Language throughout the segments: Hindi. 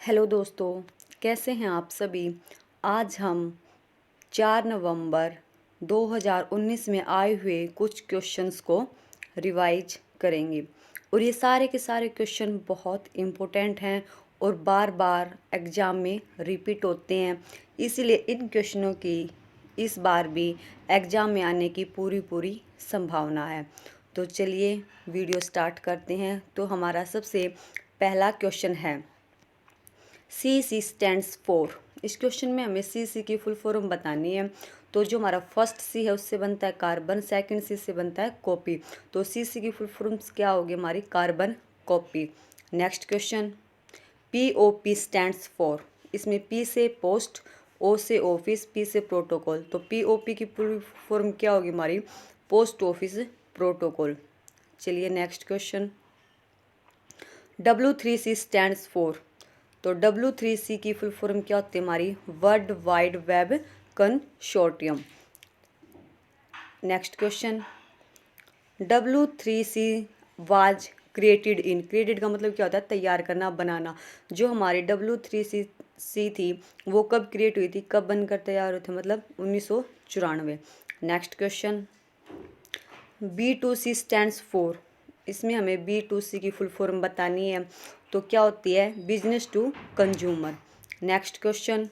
हेलो दोस्तों, कैसे हैं आप सभी। आज हम 4 नवंबर 2019 में आए हुए कुछ क्वेश्चंस को रिवाइज करेंगे और ये सारे के सारे क्वेश्चन बहुत इम्पोर्टेंट हैं और बार बार एग्ज़ाम में रिपीट होते हैं। इसीलिए इन क्वेश्चनों की इस बार भी एग्ज़ाम में आने की पूरी संभावना है। तो चलिए वीडियो स्टार्ट करते हैं। तो हमारा सबसे पहला क्वेश्चन है CC स्टैंड्स फॉर। इस क्वेश्चन में हमें CC की फुल फॉर्म बतानी है। तो जो हमारा फर्स्ट C है उससे बनता है कार्बन, सेकंड C से बनता है कॉपी। तो CC की फुल फॉर्म्स क्या होगी हमारी, carbon copy. Next question, POP stands for. इसमें P से पोस्ट, O से ऑफिस, P से प्रोटोकॉल। तो POP की फुल फॉर्म क्या होगी हमारी, पोस्ट ऑफिस प्रोटोकॉल। चलिए next question, W3C stands for. तो W3C की फुल फॉर्म क्या होती है हमारी, world wide web consortium. Next question, W3C was created in. Created का मतलब क्या होता है, तैयार करना, बनाना। जो हमारी W3C थी वो कब क्रिएट हुई थी, कब बनकर तैयार हुई थी, मतलब 1994। Next question, B2C stands for. इसमें हमें B2C की फुल फॉर्म बतानी है। तो क्या होती है, business to consumer. Next question,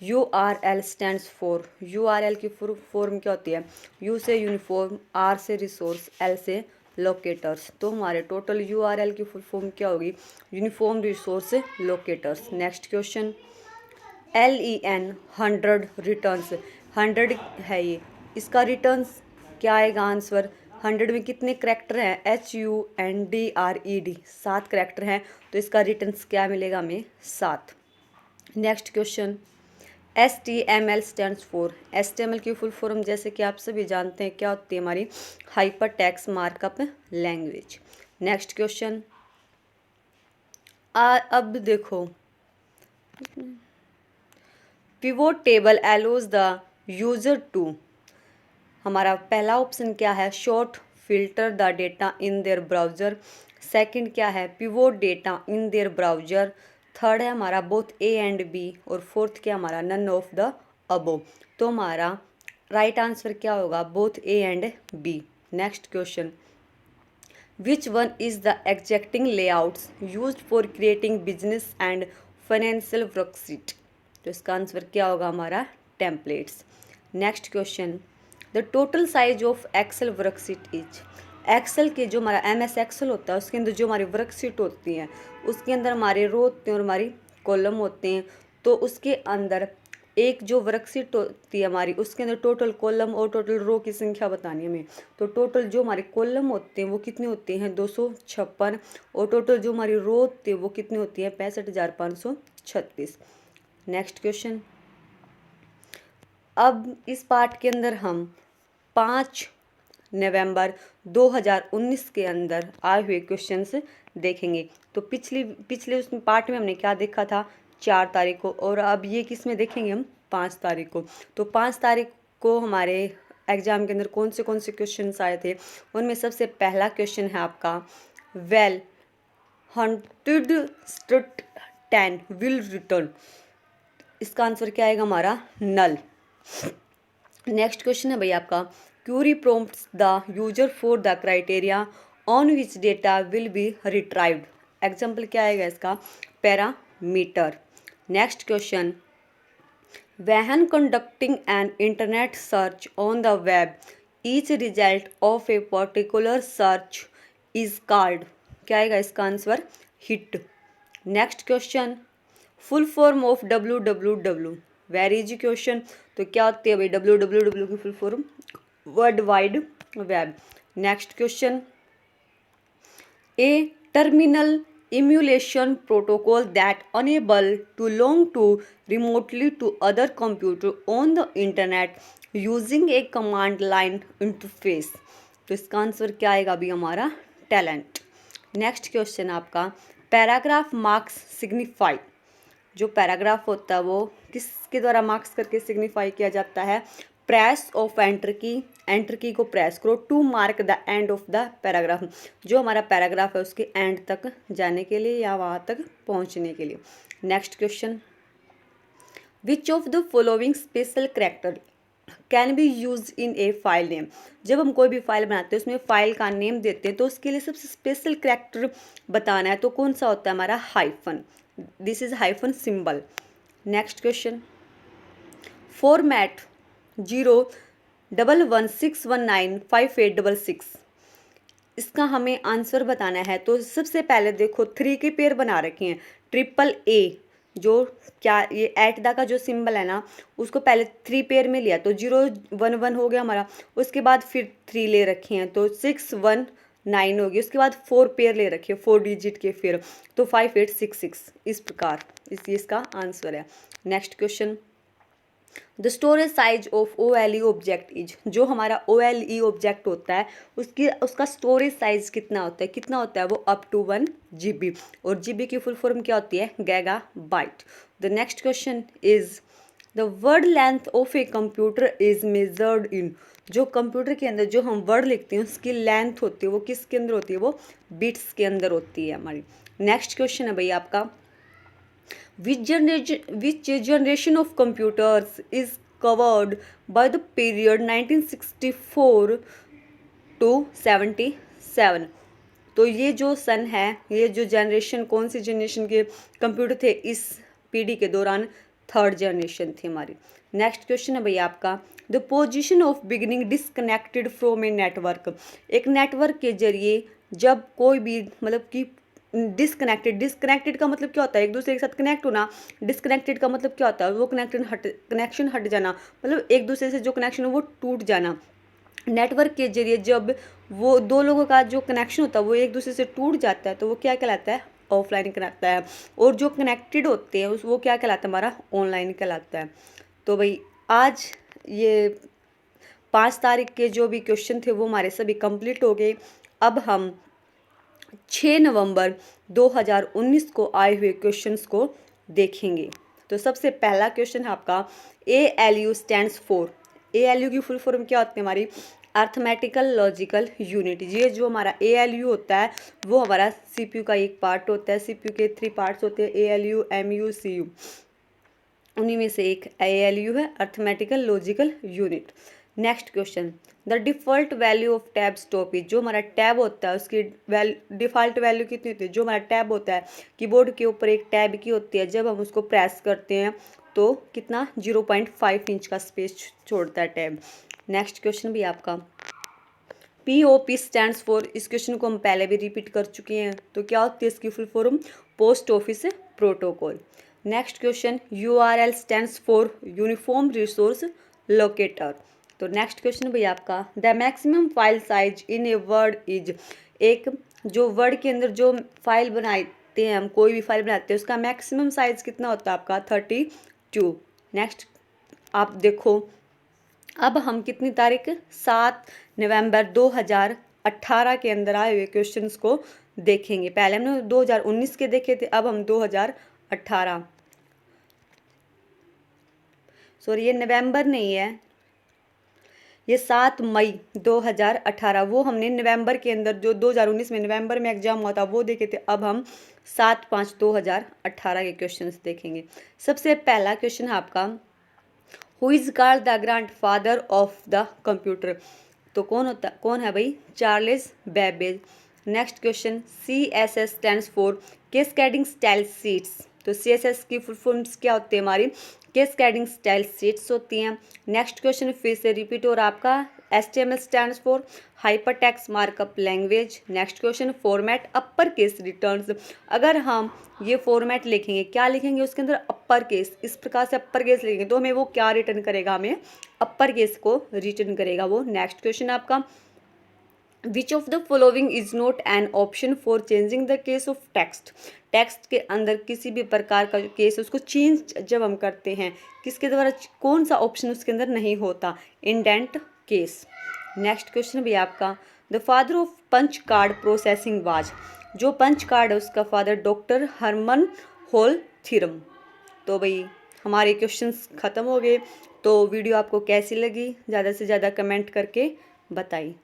URL stands for. URL की फुल फॉर्म क्या होती है, U से यूनिफॉर्म, R से रिसोर्स, L से लोकेटर्स। तो हमारे टोटल URL की फुल फॉर्म क्या होगी, uniform resource locators. Next question, LEN 100 returns. 100 है ये, इसका रिटर्न्स क्या आएगा आंसर। 100 में कितने करेक्टर हैं, HUNDRED, 7 करेक्टर हैं। तो इसका रिटर्न्स क्या मिलेगा हमें, 7। Next question, HTML stands for. HTML की फुल फॉर्म जैसे कि आप सभी जानते हैं क्या होती है हमारी, hypertext markup language. Next question, अब देखो, pivot table allows the user to. हमारा पहला ऑप्शन क्या है, sort filter the data in their browser. Second क्या है, pivot data in their browser. Third है हमारा बोथ A एंड B। और फोर्थ क्या हमारा, नन ऑफ द अबो। तो हमारा राइट आंसर क्या होगा, both A and B। Next question, which one is the existing layouts used for creating business and financial worksheet. तो इसका आंसर क्या होगा हमारा, templates. Next question, the total size of excel worksheet is. Excel के जो हमारा MS एक्सेल होता है उसके अंदर जो हमारी वर्कशीट होती हैं उसके अंदर हमारे रो होते हैं और हमारी कॉलम होते हैं। तो उसके अंदर एक जो वर्कशीट होती है हमारी उसके अंदर टोटल कॉलम और टोटल रो की संख्या बतानी है हमें। तो टोटल जो हमारे कॉलम होते हैं वो कितने होते हैं, 256। और टोटल जो हमारी रो होती है वो कितनी होती है, 65,536। नेक्स्ट क्वेश्चन, अब इस पार्ट के अंदर हम 5 नवंबर 2019 के अंदर आए हुए क्वेश्चंस देखेंगे। तो पिछले उस पार्ट में हमने क्या देखा था, 4 तारीख को, और अब ये किस में देखेंगे हम, 5 तारीख को। तो 5 तारीख को हमारे एग्जाम के अंदर कौन से क्वेश्चंस आए थे, उनमें सबसे पहला क्वेश्चन है आपका, well hunted strut 10 will return. इसका आंसर क्या आएगा हमारा, नल। नेक्स्ट क्वेश्चन है भाई आपका, query prompts the user for the criteria on which data will be retrieved. Example क्या आएगा इसका, parameter. Next question, when conducting an internet search on the web each result of a particular search is called। क्या आएगा इसका answer, hit. Next question, full form of WWW, very easy question. तो क्या होती है भाई WWW की full form, world wide web. Next question, A terminal emulation protocol that enable to belong to remotely to other computer on the internet using a command line interface। तो इसका आंसर क्या आएगा अभी हमारा, टैलेंट। नेक्स्ट क्वेश्चन आपका, पैराग्राफ मार्क्स सिग्निफाई। जो पैराग्राफ होता है वो किसके द्वारा मार्क्स करके सिग्निफाई किया जाता है, प्रेस ऑफ एंटर की को प्रेस करो to mark the end of the paragraph, जो हमारा पैराग्राफ है उसके एंड तक जाने के लिए या वहाँ तक पहुँचने के लिए। Next question, which of the following special character can be use in A file name. जब हम कोई भी फाइल बनाते हैं उसमें फाइल का नेम देते हैं तो उसके लिए सबसे स्पेशल कैरेक्टर बताना है, तो कौन सा होता है हमारा hyphen, this is hyphen symbol. Next question, format 01161958866, इसका हमें आंसर बताना है। तो सबसे पहले देखो 3 के पेयर बना रखे हैं, ट्रिपल ए जो क्या ये एट द का जो सिंबल है ना उसको पहले 3 पेयर में लिया तो 011 हो गया हमारा, उसके बाद फिर 3 ले रखे हैं तो 619 होगी, उसके बाद 4 पेयर ले रखे हैं 4 डिजिट के फिर तो 5866, इस प्रकार इसका आंसर है। Next question, the storage size of OLE object is, जो हमारा OLE ऑब्जेक्ट होता है उसका स्टोरेज साइज कितना होता है वो अप टू 1 GB, और GB की फुल फॉर्म क्या होती है, gigabyte. The next question is the word length of a computer is measured in, जो कंप्यूटर के अंदर जो हम वर्ड लिखते हैं उसकी लेंथ होती है वो किसके अंदर होती है, वो बिट्स के अंदर होती है हमारी। नेक्स्ट क्वेश्चन है भैया आपका, which generation of computers is covered by the period 1964 to 77। तो ये जो सन है, ये जो जनरेशन कौन सी जनरेशन के कंप्यूटर थे इस पीढ़ी के दौरान, 3rd जनरेशन थी हमारी। नेक्स्ट क्वेश्चन है भैया आपका, the position of beginning disconnected from a network, एक नेटवर्क के जरिए जब कोई भी मतलब कि डिसकनेक्टेड का मतलब क्या होता है, एक दूसरे के साथ कनेक्ट होना, डिसकनेक्टेड का मतलब क्या होता है, वो कनेक्शन हट जाना, मतलब एक दूसरे से जो कनेक्शन है वो टूट जाना। नेटवर्क के जरिए जब वो 2 लोगों का जो कनेक्शन होता है वो एक दूसरे से टूट जाता है तो वो क्या कहलाता है, ऑफलाइन कहलाता है, और जो कनेक्टेड होते हैं वो क्या कहलाता है, हमारा ऑनलाइन कहलाता है। तो भाई आज ये 5 तारीख के जो भी क्वेश्चन थे वो हमारे सभी कंप्लीट हो गए। अब हम 6 नवंबर 2019 को आए हुए क्वेश्चंस को देखेंगे। तो सबसे पहला क्वेश्चन है आपका, ALU स्टैंड्स फॉर, ALU की फुल फॉर्म क्या होती है हमारी, अर्थमेटिकल लॉजिकल यूनिट। ये जो हमारा ALU होता है वो हमारा CPU का एक पार्ट होता है, CPU के 3 पार्ट्स होते हैं, ALU MU CU, उन्हीं में से एक ALU है, arithmetical logical unit. Next question, the default value of tab stoppage, जो हमारा टैब होता है उसकी डिफ़ॉल्ट वैल्यू कितनी होती है, जो हमारा टैब होता है कीबोर्ड के ऊपर एक टैब की होती है, जब हम उसको प्रेस करते हैं तो कितना 0.5 इंच का स्पेस छोड़ता है टैब। नेक्स्ट क्वेश्चन भी आपका, POP स्टैंड्स फॉर, इस क्वेश्चन को हम पहले भी रिपीट कर चुके हैं, तो क्या होती है इसकी full form, post office protocol. Next question, URL stands for uniform resource locator. तो नेक्स्ट क्वेश्चन भैया आपका, the maximum file size in a word is, एक जो वर्ड के अंदर जो फाइल बनाते हैं हम, कोई भी फाइल बनाते हैं उसका मैक्सिमम साइज कितना होता है आपका, 32। नेक्स्ट आप देखो, अब हम कितनी तारीख, 7 नवंबर 2018 के अंदर आए हुए क्वेश्चंस को देखेंगे। पहले हमने 2019 के देखे थे, अब हम 2018, सॉरी ये नवंबर नहीं है, ये 7 मई 2018, वो हमने नवंबर के अंदर जो 2019 में नवंबर में एग्जाम हुआ था वो देखे थे। अब हम 7/5/2018 के क्वेश्चंस देखेंगे। सबसे पहला क्वेश्चन है आपका, who is called the grandfather of the computer, तो कौन है भाई, Charles Babbage. Next question, CSS stands for cascading style sheets, तो CSS की फुल फॉर्म्स क्या होती है हमारी, कैस्केडिंग स्टाइल शीट्स होती हैं। नेक्स्ट क्वेश्चन फिर से रिपीट और आपका, HTML stands for hypertext markup language. Next question, format upper case returns, अगर हम ये फॉर्मेट लिखेंगे, क्या लिखेंगे उसके अंदर, अपर केस, इस प्रकार से अपर केस लिखेंगे तो हमें वो क्या रिटर्न करेगा, हमें अपर केस को रिटर्न करेगा वो। नेक्स्ट क्वेश्चन आपका, which of the following is not an option for changing the case of text, text के अंदर किसी भी प्रकार का केस उसको चेंज जब हम करते हैं किसके द्वारा, कौन सा ऑप्शन उसके अंदर नहीं होता, इंडेंट केस। नेक्स्ट क्वेश्चन भी आपका, the father of punch card processing was, जो पंच कार्ड है उसका father doctor Herman Hollerith. तो भाई हमारे क्वेश्चंस ख़त्म हो गए। तो वीडियो आपको कैसी लगी ज़्यादा से ज़्यादा कमेंट करके बताइए।